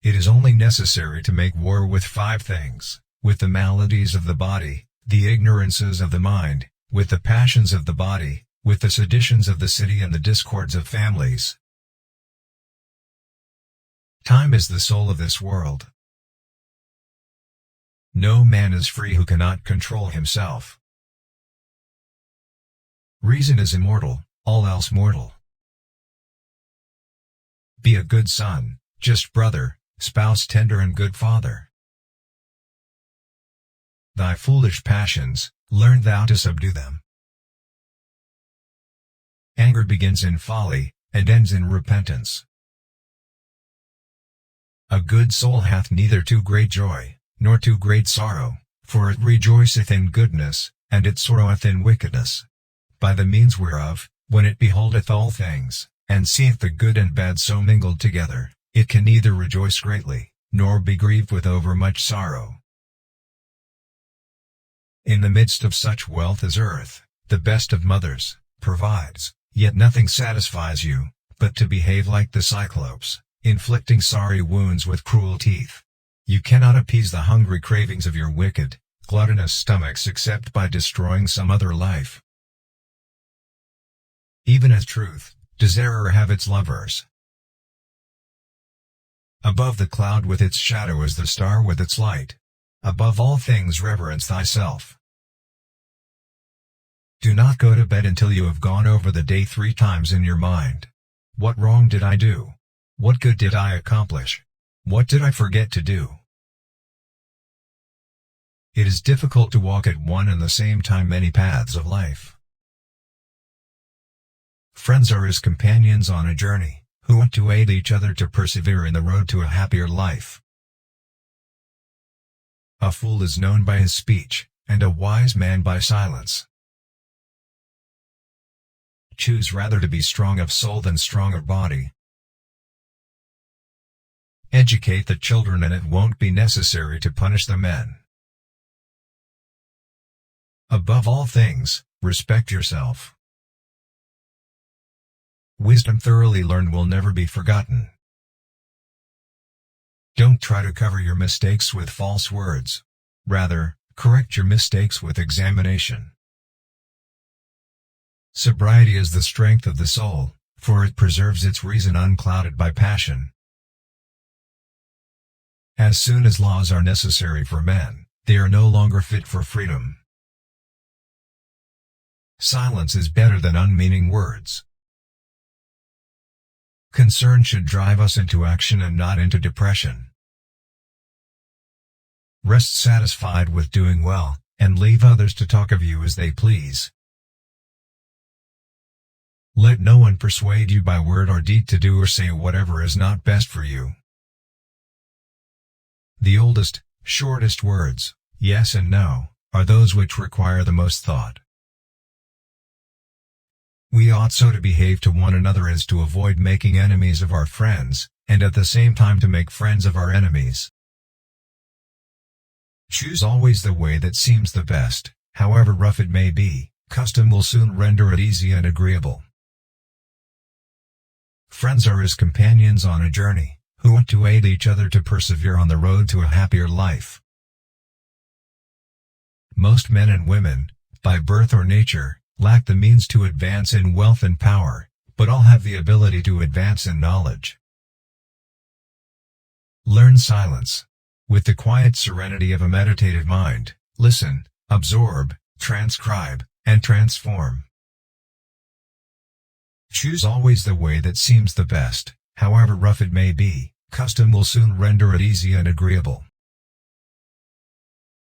It is only necessary to make war with 5 things, with the maladies of the body, the ignorances of the mind, with the passions of the body, with the seditions of the city and the discords of families. Time is the soul of this world. No man is free who cannot control himself. Reason is immortal, all else mortal. Be a good son, just brother, spouse tender and good father. Thy foolish passions, learn thou to subdue them. Anger begins in folly, and ends in repentance. A good soul hath neither too great joy, nor too great sorrow, for it rejoiceth in goodness, and it sorroweth in wickedness. By the means whereof, when it beholdeth all things, and seeth the good and bad so mingled together, it can neither rejoice greatly, nor be grieved with overmuch sorrow. In the midst of such wealth as earth, the best of mothers, provides, yet nothing satisfies you, but to behave like the Cyclopes, inflicting sorry wounds with cruel teeth. You cannot appease the hungry cravings of your wicked, gluttonous stomachs except by destroying some other life. Even as truth, does error have its lovers. Above the cloud with its shadow is the star with its light. Above all things reverence thyself. Do not go to bed until you have gone over the day 3 times in your mind. What wrong did I do? What good did I accomplish? What did I forget to do? It is difficult to walk at one and the same time many paths of life. Friends are his companions on a journey, who want to aid each other to persevere in the road to a happier life. A fool is known by his speech, and a wise man by silence. Choose rather to be strong of soul than strong of body. Educate the children and it won't be necessary to punish the men. Above all things, respect yourself. Wisdom thoroughly learned will never be forgotten. Don't try to cover your mistakes with false words. Rather, correct your mistakes with examination. Sobriety is the strength of the soul, for it preserves its reason unclouded by passion. As soon as laws are necessary for men, they are no longer fit for freedom. Silence is better than unmeaning words. Concern should drive us into action and not into depression. Rest satisfied with doing well, and leave others to talk of you as they please. Let no one persuade you by word or deed to do or say whatever is not best for you. The oldest, shortest words, yes and no, are those which require the most thought. We ought so to behave to one another as to avoid making enemies of our friends, and at the same time to make friends of our enemies. Choose always the way that seems the best, however rough it may be. Custom will soon render it easy and agreeable. Friends are his companions on a journey, who want to aid each other to persevere on the road to a happier life. Most men and women, by birth or nature, lack the means to advance in wealth and power, but all have the ability to advance in knowledge. Learn silence. With the quiet serenity of a meditative mind, listen, absorb, transcribe, and transform. Choose always the way that seems the best, however rough it may be. Custom will soon render it easy and agreeable.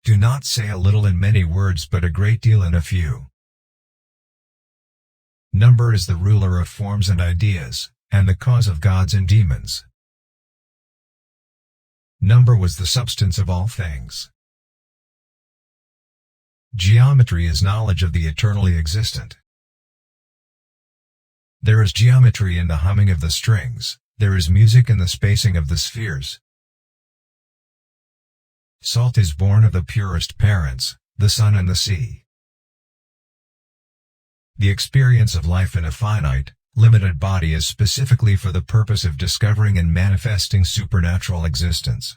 Do not say a little in many words but a great deal in a few. Number is the ruler of forms and ideas, and the cause of gods and demons. Number was the substance of all things. Geometry is knowledge of the eternally existent. There is geometry in the humming of the strings, there is music in the spacing of the spheres. Salt is born of the purest parents, the sun and the sea. The experience of life in a finite, limited body is specifically for the purpose of discovering and manifesting supernatural existence.